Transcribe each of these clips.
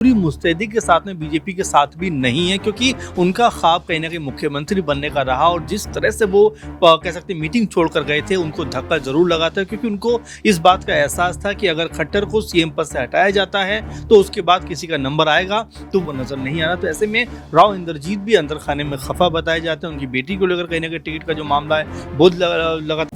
पूरी मुस्तैदी के साथ में बीजेपी के साथ भी नहीं है, क्योंकि उनका ख्वाब कहीं ना कहीं मुख्यमंत्री बनने का रहा। और जिस तरह से वो कह सकते हैं मीटिंग छोड़कर गए थे, उनको धक्का जरूर लगा था, क्योंकि उनको इस बात का एहसास था कि अगर खट्टर को सीएम पद से हटाया जाता है तो उसके बाद किसी का नंबर आएगा तो वो नजर नहीं आ रहा। तो ऐसे में राव इंद्रजीत भी अंदर खाने में खफा बताए जाते हैं। उनकी बेटी को लेकर कहीं ना कहीं टिकट का जो मामला है बहुत लगा।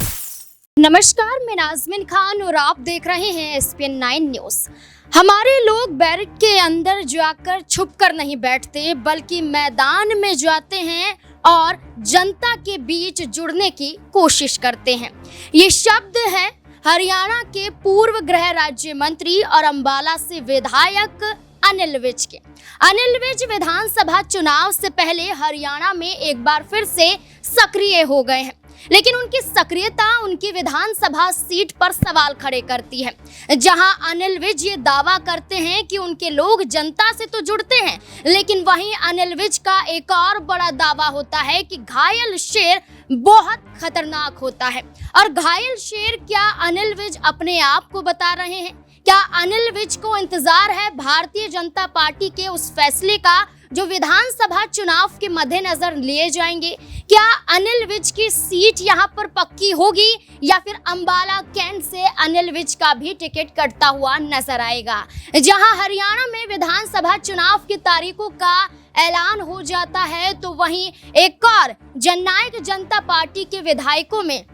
नमस्कार, मैं नाज़मीन खान और आप देख रहे हैं SPN 9 न्यूज़। हमारे लोग बैरक के अंदर जाकर छुप कर नहीं बैठते, बल्कि मैदान में जाते हैं और जनता के बीच जुड़ने की कोशिश करते हैं। ये शब्द है हरियाणा के पूर्व गृह राज्य मंत्री और अंबाला से विधायक अनिल विज के। अनिल विज विधानसभा चुनाव से पहले हरियाणा में एक बार फिर से सक्रिय हो गए हैं, लेकिन उनकी सक्रियता उनकी विधानसभा सीट पर सवाल खड़े करती है, जहां अनिल विज ये दावा करते हैं कि उनके लोग जनता से तो जुड़ते हैं, लेकिन वहीं अनिल विज का एक और बड़ा दावा होता है कि घायल शेर बहुत खतरनाक होता है। और घायल शेर क्या अनिल विज अपने आप को बता रहे हैं? क्या अनिल विज को इंतजार है भारतीय जनता पार्टी के उस फैसले का जो विधानसभा चुनाव के मद्देनजर लिए जाएंगे? क्या अनिल विज की सीट यहां पर पक्की होगी या फिर अंबाला कैंट से अनिल विज का भी टिकट कटता हुआ नजर आएगा? जहां हरियाणा में विधानसभा चुनाव की तारीखों का ऐलान हो जाता है, तो वहीं एक और जननायक जनता पार्टी के विधायकों में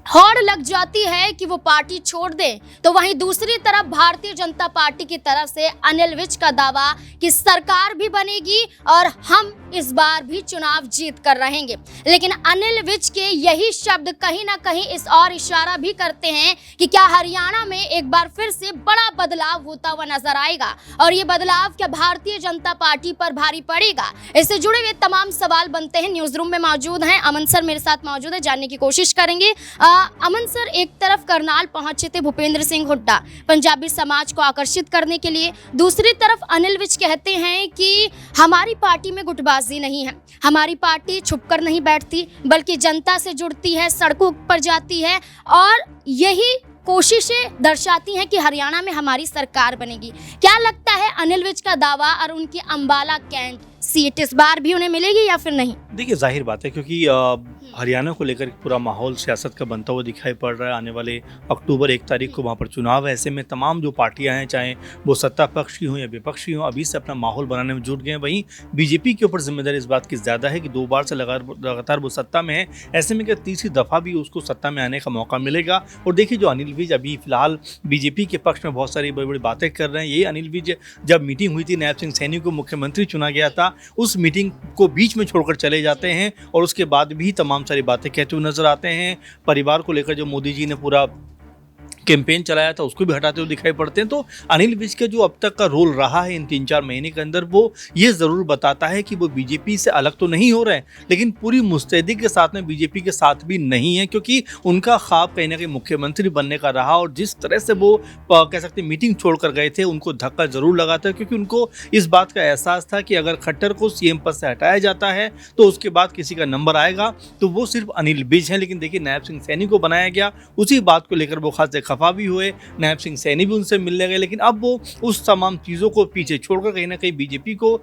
होड़ लग जाती है कि वो पार्टी छोड़ दें, तो वहीं दूसरी तरफ भारतीय जनता पार्टी की तरफ से अनिल विज का दावा कि सरकार भी बनेगी और हम इस बार भी चुनाव जीत कर रहेंगे। लेकिन अनिल विज के यही शब्द कहीं ना कहीं इस और इशारा भी करते हैं कि क्या हरियाणा में एक बार फिर से बड़ा बदलाव होता हुआ नजर आएगा, और ये बदलाव क्या भारतीय जनता पार्टी पर भारी पड़ेगा? इससे जुड़े हुए तमाम सवाल बनते हैं। न्यूज रूम में मौजूद हैं अमन सर, मेरे साथ मौजूद है, जानने की कोशिश करेंगे। अमन सर, एक तरफ करनाल पहुंचे थे भूपेंद्र सिंह हुड्डा पंजाबी समाज को आकर्षित करने के लिए, दूसरी तरफ अनिल विज कहते हैं कि हमारी पार्टी में गुटबाजी नहीं है, हमारी पार्टी छुपकर नहीं बैठती बल्कि जनता से जुड़ती है, सड़कों पर जाती है और यही कोशिशें दर्शाती हैं कि हरियाणा में हमारी सरकार बनेगी। क्या लगता है अनिल विज का दावा और उनकी अंबाला कैंट सीट इस बार भी उन्हें मिलेगी या फिर नहीं? देखिए, जाहिर बात है, क्योंकि हरियाणा को लेकर पूरा माहौल सियासत का बनता हुआ दिखाई पड़ रहा है। आने वाले अक्टूबर 1 तारीख को वहाँ पर चुनाव है। ऐसे में तमाम जो पार्टियां हैं, चाहे वो सत्ता पक्ष की हों या विपक्ष की हों, अभी से अपना माहौल बनाने में जुट गए हैं। वहीं बीजेपी के ऊपर जिम्मेदारी इस बात की ज़्यादा है कि 2 बार से लगातार वो सत्ता में है। ऐसे में क्या तीसरी दफ़ा भी उसको सत्ता में आने का मौका मिलेगा? और देखिए, जो अनिल विज अभी फिलहाल बीजेपी के पक्ष में बहुत सारी बड़ी बड़ी बातें कर रहे हैं। ये अनिल विज, जब मीटिंग हुई थी, नायब सिंह सैनी को मुख्यमंत्री चुना गया था, उस मीटिंग को बीच में छोड़कर चले जाते हैं और उसके बाद भी तमाम सारी बातें कहते हुए नजर आते हैं। परिवार को लेकर जो मोदी जी ने पूरा कैंपेन चलाया था उसको भी हटाते हुए दिखाई पड़ते हैं। तो अनिल विज का जो अब तक का रोल रहा है इन 3-4 महीने के अंदर, वो ये ज़रूर बताता है कि वो बीजेपी से अलग तो नहीं हो रहे हैं, लेकिन पूरी मुस्तैदी के साथ में बीजेपी के साथ भी नहीं है, क्योंकि उनका ख्वाब कहीं ना कहीं मुख्यमंत्री बनने का रहा। और जिस तरह से वो कह सकते हैं मीटिंग छोड़कर गए थे, उनको धक्का जरूर लगा था, क्योंकि उनको इस बात का एहसास था कि अगर खट्टर को सीएम पद से हटाया जाता है तो उसके बाद किसी का नंबर आएगा तो वो सिर्फ अनिल विज हैं। लेकिन देखिए, नायब सिंह सैनी को बनाया गया, उसी बात को लेकर वो खास खफा भी हुए, नायब सिंह सैनी भी उनसे मिलने गए, लेकिन अब वो उस तमाम चीज़ों को पीछे छोड़कर कहीं ना कहीं बीजेपी को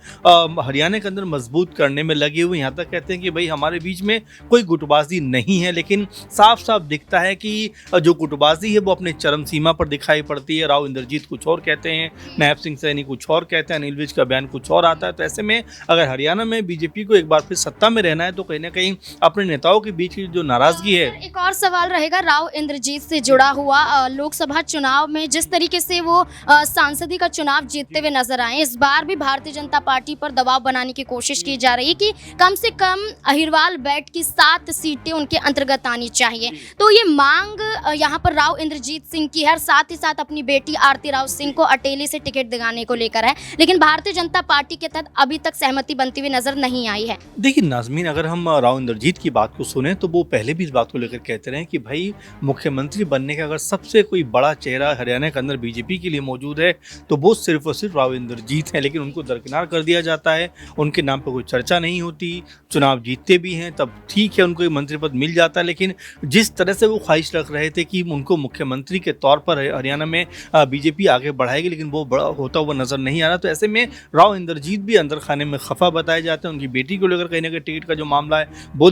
हरियाणा के अंदर मजबूत करने में लगे हुए। यहाँ तक कहते हैं कि भाई हमारे बीच में कोई गुटबाजी नहीं है, लेकिन साफ साफ दिखता है कि जो गुटबाजी है वो अपने चरम सीमा पर दिखाई पड़ती है। राव इंद्रजीत कुछ और कहते हैं, नायब सिंह सैनी कुछ और कहते हैं, अनिल विज का बयान कुछ और आता है। तो ऐसे में अगर हरियाणा में बीजेपी को एक बार फिर सत्ता में रहना है तो कहीं ना कहीं अपने नेताओं के बीच की जो नाराजगी है। एक और सवाल रहेगा राव इंद्रजीत से जुड़ा हुआ। लोकसभा चुनाव में जिस तरीके से वो सांसदी का चुनाव जीतते हुए नजर आए, इस बार भी भारतीय जनता पार्टी पर दबाव बनाने की कोशिश की जा रही है कि कम से कम अहिरवाल बेल्ट की 7 सीटें उनके अंतर्गत आनी चाहिए। तो ये मांग यहाँ पर राव इंद्रजीत सिंह की है, साथ ही साथ अपनी बेटी आरती राव सिंह को अटेली से टिकट दिलाने को लेकर है, लेकिन भारतीय जनता पार्टी के तहत अभी तक सहमति बनती हुई नजर नहीं आई है। देखिए नाज़मीन, अगर हम राव इंद्रजीत की बात को सुने तो वो पहले भी इस बात को लेकर कहते रहे कि भाई मुख्यमंत्री बनने का अगर सबसे सबसे कोई बड़ा चेहरा हरियाणा के अंदर बीजेपी के लिए मौजूद है तो वो सिर्फ और सिर्फ राव इंद्रजीत हैं, लेकिन उनको दरकिनार कर दिया जाता है, उनके नाम पर कोई चर्चा नहीं होती। चुनाव जीतते भी हैं तब ठीक है, उनको मंत्री पद मिल जाता है, लेकिन जिस तरह से वो ख्वाहिश रख रहे थे कि उनको मुख्यमंत्री के तौर पर हरियाणा में बीजेपी आगे बढ़ाएगी, लेकिन वो बड़ा होता हुआ नजर नहीं आ रहा। तो ऐसे में राव इंद्रजीत भी अंदर खाने में खफा बताए जाते हैं। उनकी बेटी को लेकर कहीं ना कहीं टिकट का जो मामला है वो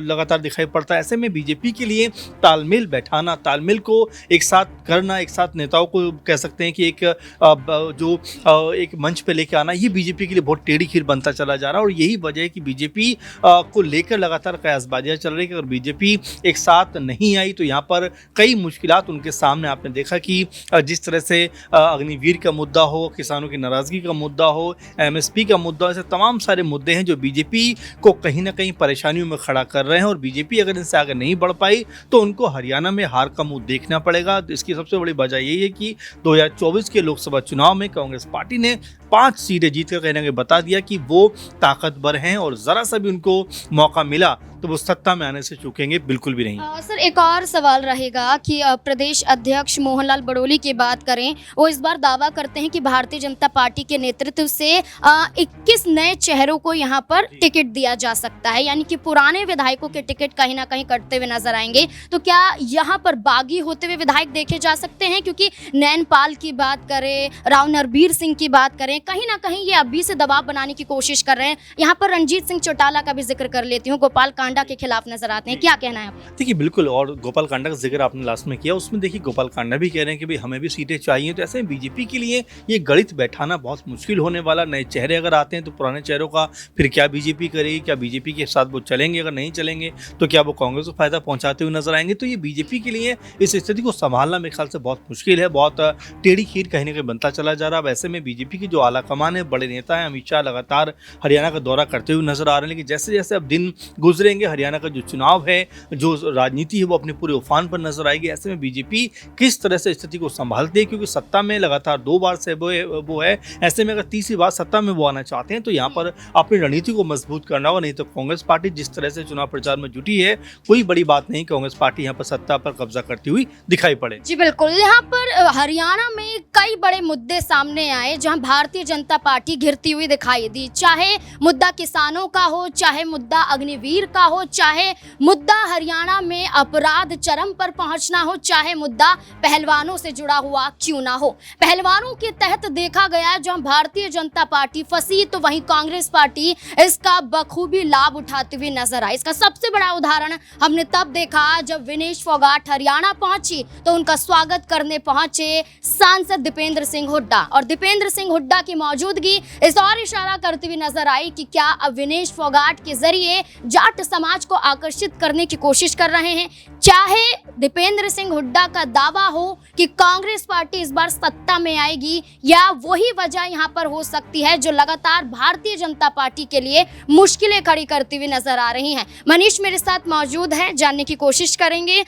लगातार दिखाई पड़ता है। ऐसे में बीजेपी के लिए तालमेल बैठाना, तालमेल को एक साथ करना, एक साथ नेताओं को कह सकते हैं कि एक मंच पे लेके आना, ये बीजेपी के लिए बहुत टेढ़ी खीर बनता चला जा रहा है। और यही वजह है कि बीजेपी को लेकर लगातार कयासबाजियां चल रही है कि अगर बीजेपी एक साथ नहीं आई तो यहाँ पर कई मुश्किलात उनके सामने। आपने देखा कि जिस तरह से अग्निवीर का मुद्दा हो, किसानों की नाराजगी का मुद्दा हो, एमएसपी का मुद्दा, ऐसे तमाम सारे मुद्दे हैं जो बीजेपी को कहीं ना कहीं परेशानियों में खड़ा कर रहे हैं। और बीजेपी अगर इनसे आगे नहीं बढ़ पाई तो उनको हरियाणा में हार का मुंह देखना पड़ेगा। इसकी सबसे बड़ी वजह यही है कि 2024 के लोकसभा चुनाव में कांग्रेस पार्टी ने 5 सीटें जीतकर कहीं ना कहीं बता दिया कि वो ताकतवर हैं और जरा सा भी उनको मौका मिला तो वो सत्ता में आने से चूकेंगे बिल्कुल भी नहीं। सर, एक और सवाल रहेगा कि प्रदेश अध्यक्ष मोहनलाल बड़ोली की बात करें, वो इस बार दावा करते हैं कि भारतीय जनता पार्टी के नेतृत्व से 21 नए चेहरों को यहाँ पर टिकट दिया जा सकता है, यानी कि पुराने विधायकों के टिकट कहीं ना कहीं कटते हुए नजर आएंगे। तो क्या यहाँ पर बागी होते हुए विधायक देखे जा सकते हैं? क्योंकि नैनपाल की बात करें, राव नरबीर सिंह की बात करें, कहीं ना कहीं ये अभी से दबाव बनाने की कोशिश कर रहे हैं। यहाँ पर रणजीत सिंह चौटाला का भी जिक्र कर लेती हूँ, गोपाल कांडा के खिलाफ नजर आते हैं। क्या कहना है आपका? देखिए बिल्कुल, और गोपाल कांडा का जिक्र आपने लास्ट में किया, उसमें देखिए गोपाल कांडा भी कह रहे हैं कि भाई हमें भी सीटें चाहिए। तो ऐसे में बीजेपी के लिए ये गणित बैठाना बहुत मुश्किल होने वाला। नए चेहरे अगर आते हैं तो पुराने चेहरों का फिर क्या बीजेपी करेगी? क्या बीजेपी के साथ वो चलेंगे? अगर नहीं चलेंगे तो क्या वो कांग्रेस को फायदा पहुंचाते हुए नजर आएंगे? तो ये बीजेपी के लिए इस स्थिति को संभालना मेरे ख्याल से बहुत मुश्किल है, बहुत टेढ़ी खीर कहीं ना कहीं बनता चला जा रहा है। वैसे में बीजेपी की जो आला कमान है, बड़े नेता हैं, अमित शाह लगातार हरियाणा का दौरा करते हुए नजर आ रहे हैं, लेकिन जैसे जैसे अब दिन गुजरेंगे हरियाणा का जो चुनाव है, जो राजनीति है, वो अपने पूरे उफान पर नजर आएगी। ऐसे में बीजेपी किस तरह से स्थिति को संभालती है, क्योंकि सत्ता में लगातार 2 बार से वो है। ऐसे में अगर तीसरी बार सत्ता में वो आना चाहते हैं तो यहाँ पर अपनी रणनीति को मजबूत करना होगा। नहीं तो कांग्रेस पार्टी जिस तरह से चुनाव प्रचार में जुटी है, कोई बड़ी बात नहीं कांग्रेस पार्टी यहाँ पर सत्ता पर कब्जा करती हुई दिखाई पड़े। जी बिल्कुल, यहाँ पर हरियाणा में कई बड़े मुद्दे सामने आए जहाँ भारतीय जनता पार्टी घिरती हुई दिखाई दी। चाहे मुद्दा किसानों का हो, चाहे मुद्दा अग्निवीर का हो, चाहे मुद्दा हरियाणा में अपराध चरम पर पहुंचना हो, चाहे मुद्दा पहलवानों से जुड़ा हुआ क्यों ना हो। पहलवानों के तहत देखा गया जहां भारतीय जनता पार्टी फंसी तो वहीं कांग्रेस पार्टी इसका बखूबी लाभ उठाते हुए नजर आई। इसका सबसे बड़ा उदाहरण हमने तब देखा जब विनेश फोगाट हरियाणा पहुंची तो उनका स्वागत करने पहुंचे सांसद दीपेंद्र सिंह हुड्डा, और दीपेंद्र सिंह हुड्डा की मौजूदगी इस और इशारा करते हुए नजर आई कि क्या अब विनेश फोगाट के जरिए जाट समाज को आकर्षित करने की कोशिश कर रहे हैं। चाहे दीपेंद्र सिंह हुड्डा का दावा हो कि कांग्रेस पार्टी इस बार सत्ता में आएगी, या वही वजह यहां पर हो सकती है जो लगातार भारतीय जनता पार्टी के लिए मुश्किलें खड़ी करती हुई नजर आ रही हैं। मनीष मेरे साथ मौजूद है, जानने की कोशिश करेंगे।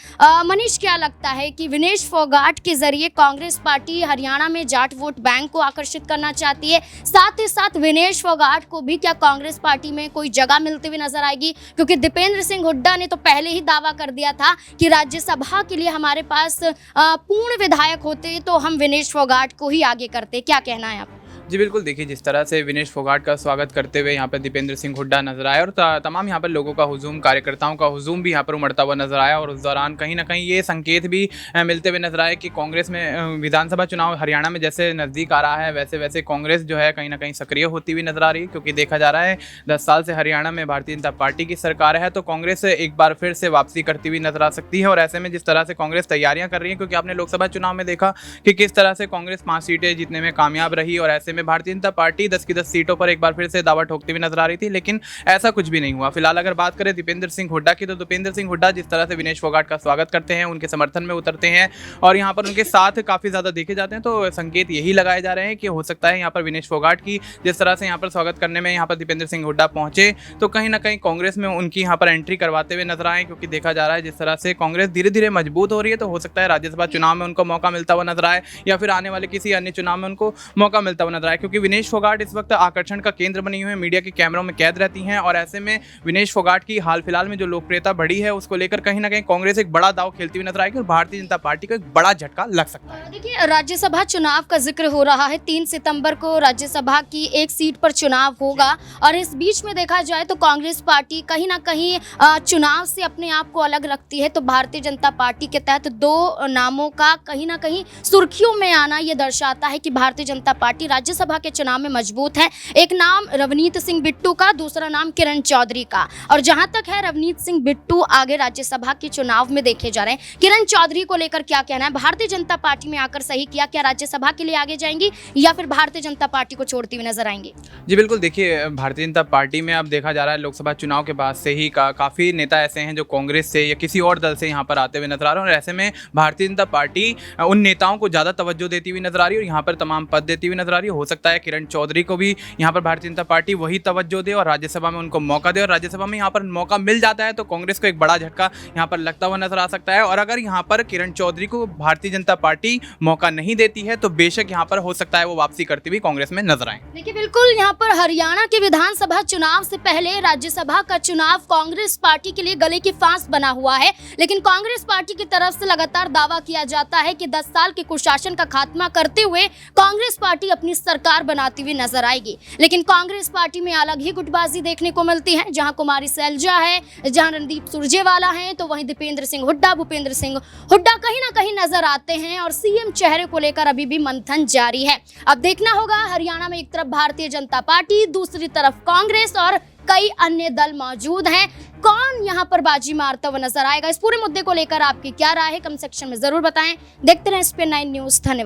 मनीष, क्या लगता है कि विनेश फोगाट के जरिए कांग्रेस पार्टी हरियाणा में जाट वोट बैंक को आकर्षित करना चाहती है, साथ ही साथ विनेश फोगाट को भी क्या कांग्रेस पार्टी में कोई जगह मिलती हुई नजर आएगी? क्योंकि दीपेंद्र सिंह हुड्डा ने तो पहले ही दावा कर दिया था कि राज्यसभा के लिए हमारे पास पूर्ण विधायक होते तो हम विनेश फोगाट को ही आगे करते। क्या कहना है आप? जी बिल्कुल, देखिए जिस तरह से विनेश फोगाट का स्वागत करते हुए यहाँ पर दीपेंद्र सिंह हुड्डा नजर आए और तमाम यहाँ पर लोगों का हुजूम, कार्यकर्ताओं का हुजूम भी यहाँ पर उमड़ता हुआ नजर आया, और उस दौरान कहीं ना कहीं ये संकेत भी मिलते हुए नजर आए कि कांग्रेस में विधानसभा चुनाव हरियाणा में जैसे नज़दीक आ रहा है वैसे वैसे कांग्रेस जो है कहीं ना कहीं सक्रिय होती हुई नजर आ रही है। क्योंकि देखा जा रहा है 10 साल से हरियाणा में भारतीय जनता पार्टी की सरकार है, तो कांग्रेस एक बार फिर से वापसी करती हुई नजर आ सकती है। और ऐसे में जिस तरह से कांग्रेस तैयारियां कर रही है, क्योंकि आपने लोकसभा चुनाव में देखा कि किस तरह से कांग्रेस 5 सीटें जीतने में कामयाब रही, और ऐसे में भारतीय जनता पार्टी 10 की 10 सीटों पर एक बार फिर से दावा ठोकती हुई नजर आ रही थी, लेकिन ऐसा कुछ भी नहीं हुआ। फिलहाल अगर बात करें दीपेंद्र सिंह हुड्डा की, तो दीपेंद्र सिंह हुड्डा जिस तरह से विनेश फोगाट का स्वागत करते हैं, उनके समर्थन में उतरते हैं और यहाँ पर उनके साथ काफी ज्यादा देखे जाते हैं, तो संकेत यही लगाए जा रहे हैं कि हो सकता है यहाँ पर विनेश फोगाट की जिस तरह से यहाँ पर स्वागत करने में यहाँ पर दीपेंद्र सिंह हुड्डा पहुंचे तो कहीं ना कहीं कांग्रेस में उनकी यहाँ पर एंट्री करवाते हुए नजर आए। क्योंकि देखा जा रहा है जिस तरह से कांग्रेस धीरे धीरे मजबूत हो रही है, तो हो सकता है राज्यसभा चुनाव में उनको मौका मिलता हुआ नजर आए, या फिर आने वाले किसी अन्य चुनाव में उनको मौका मिलता हुआ नजर आए। है, क्योंकि विनेश फोगाट इस वक्त आकर्षण का केंद्र बनी हुई है, मीडिया के कैमरों में कैद रहती हैं और ऐसे में विनेश फोगाट की हाल फिलहाल में जो लोकप्रियता बढ़ी है उसको लेकर कहीं ना कहीं कांग्रेस एक बड़ा दाव खेलती हुई नजर आएगी और भारतीय जनता पार्टी को एक बड़ा झटका लग सकता है। देखिए, राज्यसभा चुनाव का जिक्र हो रहा है। 3 सितंबर को राज्यसभा की एक सीट पर चुनाव होगा और इस बीच में देखा जाए तो कांग्रेस पार्टी कहीं ना कहीं चुनाव से अपने आप को अलग रखती है। तो भारतीय जनता पार्टी के तहत 2 नामों का कहीं ना कहीं सुर्खियों में आना ये दर्शाता है कि भारतीय जनता पार्टी राज्यसभा के चुनाव में मजबूत है। एक नाम रवनीत सिंह बिट्टू का, दूसरा नाम किरण चौधरी का। और जहां तक है रवनीत सिंह बिट्टू आगे राज्यसभा के चुनाव में देखे जा रहे हैं। किरण चौधरी को लेकर क्या कहना है? भारतीय जनता पार्टी में आकर सही किया, क्या राज्यसभा के लिए आगे जाएंगी या फिर भारतीय जनता पार्टी को छोड़ती हुई नजर आएंगी? जी बिल्कुल, देखिए भारतीय जनता पार्टी में अब देखा जा रहा है लोकसभा चुनाव के बाद से ही काफ़ी नेता ऐसे हैं जो कांग्रेस से या किसी और दल से यहाँ पर आते हुए नजर आ रहे हैं और ऐसे में भारतीय जनता पार्टी उन नेताओं को ज़्यादा तवज्जो देती हुई नजर आ रही है और यहाँ पर तमाम पद देती हुई नजर आ रही है। हो सकता है किरण चौधरी को भी यहाँ पर भारतीय जनता पार्टी वही तवज्जो दे और राज्यसभा में उनको मौका दे और राज्यसभा में यहाँ पर मौका मिल जाता है तो कांग्रेस को एक बड़ा झटका यहाँ पर लगता हुआ नजर आ सकता है। और अगर यहाँ पर किरण चौधरी को भारतीय जनता पार्टी मौका नहीं देती है तो बेशक यहाँ पर हो सकता है वो वापसी करती हुई कांग्रेस में नजर आए। देखिए, बिल्कुल यहाँ पर हरियाणा के विधानसभा चुनाव से पहले राज्यसभा का चुनाव कांग्रेस पार्टी के लिए गले की फांस बना हुआ है, लेकिन कांग्रेस पार्टी की तरफ से लगातार दावा किया जाता है कि 10 साल के कुशासन का खात्मा करते हुए कांग्रेस पार्टी अपनी सरकार बनाती हुई नजर आएगी। लेकिन कांग्रेस पार्टी में अलग ही गुटबाजी देखने को मिलती है। जहां कुमारी सैलजा है, जहां रणदीप सुरजेवाला है, तो वहीं दीपेंद्र सिंह हुड्डा, भूपेंद्र सिंह हुड्डा कहीं ना कहीं नजर आते हैं और सीएम चेहरे को लेकर अभी भी मंथन जारी है। अब देखना होगा हरियाणा में एक तरफ भारतीय जनता पार्टी, दूसरी तरफ कांग्रेस और कई अन्य दल मौजूद हैं। कौन यहां पर बाजी मारता हुआ नजर आएगा? इस पूरे मुद्दे को लेकर आपकी क्या राय है? कमेंट सेक्शन में जरूर बताएं। देखते रहें SPN9 न्यूज़। धन्यवाद।